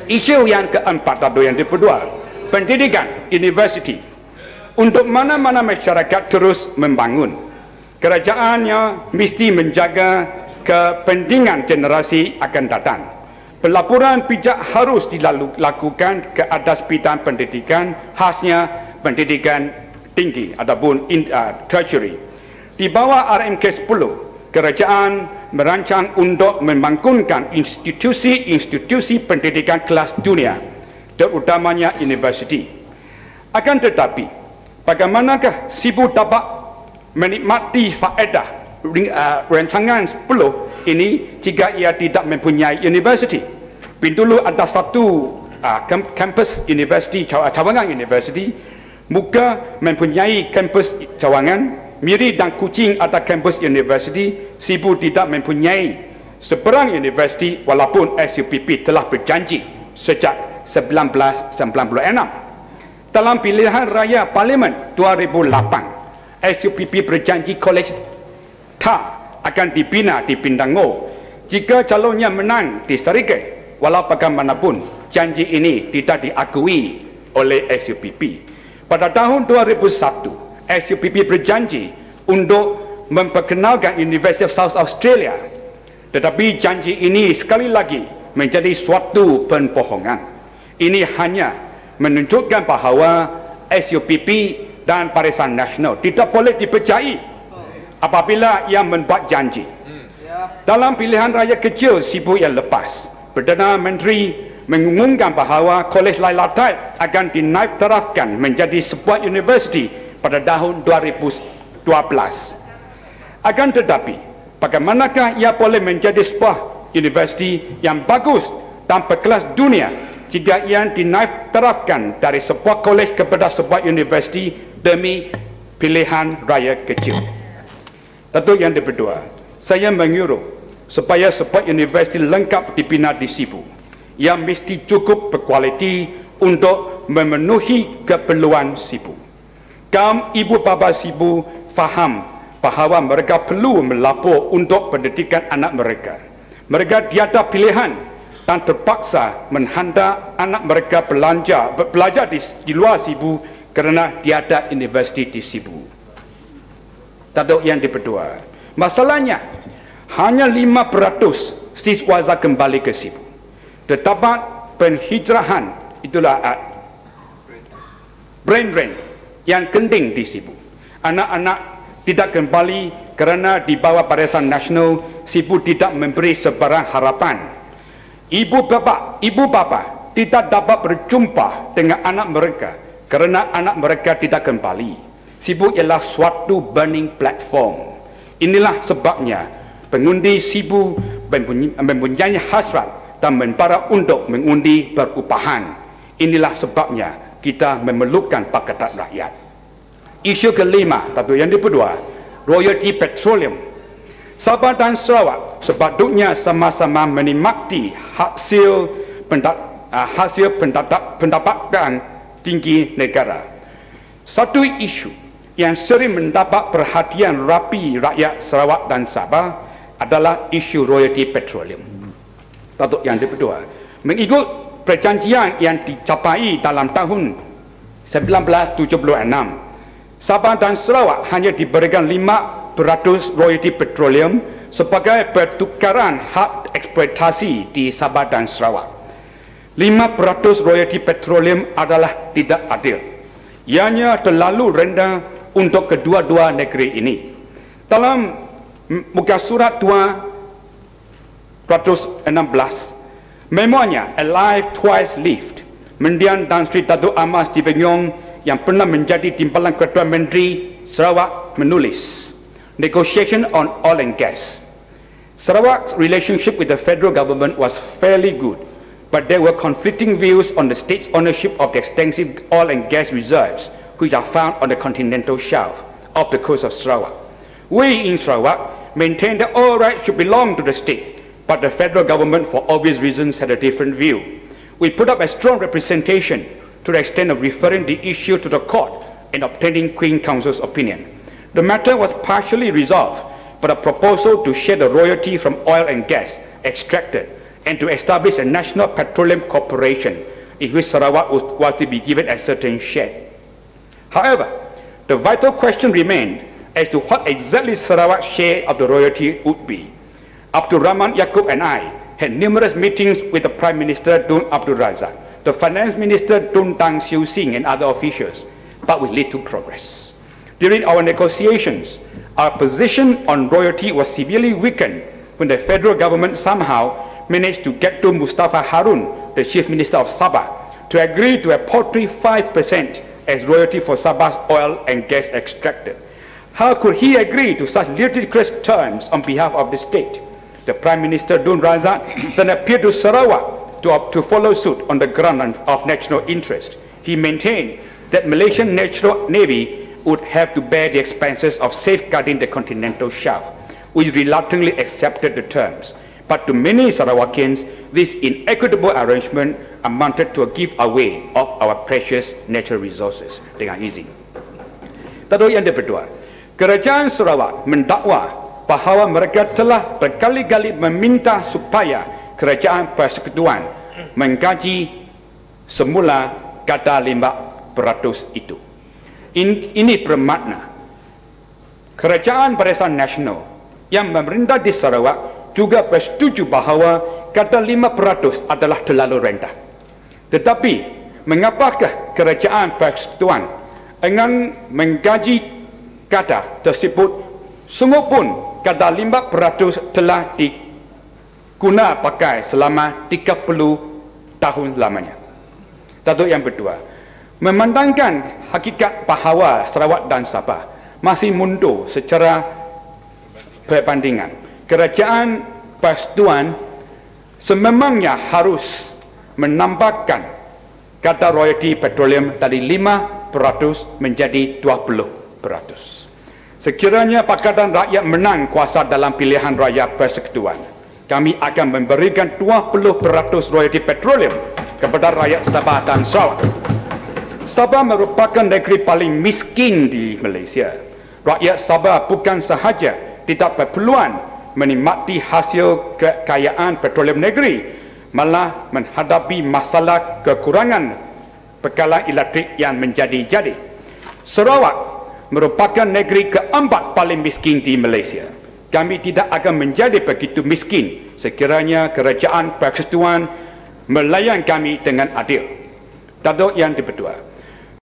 Isu yang keempat atau yang kedua, pendidikan universiti. Untuk mana-mana masyarakat terus membangun, kerajaannya mesti menjaga kepentingan generasi akan datang. Pelaporan pijak harus dilakukan ke atas bidang pendidikan, khasnya pendidikan tinggi ataupun tertiary. Di bawah RMK 10, kerajaan merancang untuk membangunkan institusi-institusi pendidikan kelas dunia, terutamanya universiti. Akan tetapi, bagaimanakah Sibu dapat menikmati faedah rancangan 10 ini jika ia tidak mempunyai universiti? Dulu ada satu kampus universiti, Cawangan University, Muka mempunyai kampus Cawangan, Miri dan Kuching ada kampus universiti. Sibu tidak mempunyai seberang universiti walaupun SUPP telah berjanji sejak 1996. Dalam pilihan raya Parlimen 2008, SUPP berjanji kolej tak akan dibina di Pindango jika calonnya menang di Serikei. Walau bagaimanapun, janji ini tidak diakui oleh SUPP. Pada tahun 2001, SUPP berjanji untuk memperkenalkan University of South Australia. Tetapi janji ini sekali lagi menjadi suatu pembohongan. Ini hanya menunjukkan bahawa SUPP dan Barisan Nasional tidak boleh dipercayai apabila ia membuat janji. Dalam pilihan raya kecil Sibu yang lepas, Perdana Menteri mengumumkan bahawa Kolej Laila Taib akan dinaiktarafkan menjadi sebuah universiti pada tahun 2012. Akan tetapi, bagaimanakah ia boleh menjadi sebuah universiti yang bagus dan berkelas dunia jika ia dinaiktarafkan dari sebuah kolej kepada sebuah universiti demi pilihan raya kecil? Tentu yang kedua, saya menyuruh supaya sebuah universiti lengkap dibina di Sibu yang mesti cukup berkualiti untuk memenuhi keperluan Sibu. Kaum ibu bapa Sibu faham bahawa mereka perlu melapor untuk pendidikan anak mereka. Mereka tiada pilihan dan terpaksa menghantar anak mereka belajar di luar Sibu kerana tiada universiti di Sibu. Tentu yang kedua, masalahnya hanya 5% siswa kembali ke Sibu. Terdapat penghijrahan, itulah brain drain yang penting di Sibu. Anak-anak tidak kembali kerana di bawah Barisan Nasional Sibu tidak memberi sebarang harapan. Ibu bapa tidak dapat berjumpa dengan anak mereka kerana anak mereka tidak kembali. Sibu ialah suatu burning platform. Inilah sebabnya pengundi Sibu mempunyai hasrat dan membara untuk mengundi perubahan. Inilah sebabnya kita memerlukan Pakatan Rakyat. Isu kelima, atau yang kedua, royalty petroleum. Sabah dan Sarawak sepatutnya sama-sama menikmati hasil pendapatan tinggi negara. Satu isu yang sering mendapat perhatian rapi rakyat Sarawak dan Sabah adalah isu royalty petroleum. Untuk yang kedua, mengikut perjanjian yang dicapai dalam tahun 1976, Sabah dan Sarawak hanya diberikan 5% royalty petroleum sebagai pertukaran hak eksploitasi di Sabah dan Sarawak. 5% royalty petroleum adalah tidak adil. Ianya terlalu rendah untuk kedua-dua negeri ini. Dalam muka surat 216, memoanya Alive Twice Lived, mendiang dan Sri Datuk Ahmad Stephen Yong yang pernah menjadi timbalan Ketua Menteri Sarawak menulis, negotiation on oil and gas. Sarawak's relationship with the federal government was fairly good, but there were conflicting views on the state's ownership of the extensive oil and gas reserves which are found on the continental shelf of the coast of Sarawak. We in Sarawak maintained that all rights should belong to the state, but the federal government, for obvious reasons, had a different view. We put up a strong representation to the extent of referring the issue to the court and obtaining Queen Council's opinion. The matter was partially resolved, but a proposal to share the royalty from oil and gas extracted and to establish a national petroleum corporation in which Sarawak was to be given a certain share. However, the vital question remained as to what exactly Sarawak's share of the royalty would be. Abdul Rahman Yaakob and I had numerous meetings with the Prime Minister Tun Abdul Razak, the Finance Minister Tun Tang Siu Sing and other officials, but with little progress. During our negotiations, our position on royalty was severely weakened when the federal government somehow managed to get to Mustafa Harun, the Chief Minister of Sabah, to agree to a paltry 5% as royalty for Sabah's oil and gas extracted. How could he agree to such ludicrous terms on behalf of the state? The Prime Minister Tun Razak then appealed to Sarawak to follow suit on the ground of national interest. He maintained that Malaysian National Navy would have to bear the expenses of safeguarding the continental shelf. We reluctantly accepted the terms. But to many Sarawakians, this inequitable arrangement amounted to a giveaway of our precious natural resources. Dengan izin. Lalu yang kedua, Kerajaan Sarawak mendakwa bahawa mereka telah berkali-kali meminta supaya Kerajaan Persekutuan menggaji semula kata 5% itu. Ini bermakna Kerajaan Barisan Nasional yang memerintah di Sarawak juga bersetuju bahawa kata 5% adalah terlalu rendah. Tetapi, mengapakah Kerajaan Persekutuan dengan menggaji kata tersebut, sungguh pun kata 5% telah diguna pakai selama 30 tahun lamanya. Lalu yang kedua, memandangkan hakikat bahawa Sarawak dan Sabah masih mundur secara perbandingan, Kerajaan Persekutuan sememangnya harus menambahkan kata royalti petroleum dari 5% menjadi 20%. Sekiranya Pakatan Rakyat menang kuasa dalam pilihan raya persekutuan, kami akan memberikan 20% royalti petroleum kepada rakyat Sabah dan Sarawak. Sabah merupakan negeri paling miskin di Malaysia. Rakyat Sabah bukan sahaja tidak berpeluang menikmati hasil kekayaan petroleum negeri, malah menghadapi masalah kekurangan bekalan elektrik yang menjadi-jadi. Sarawak merupakan negeri keempat paling miskin di Malaysia. Kami tidak akan menjadi begitu miskin sekiranya Kerajaan Persekutuan melayan kami dengan adil. Lalu yang kedua,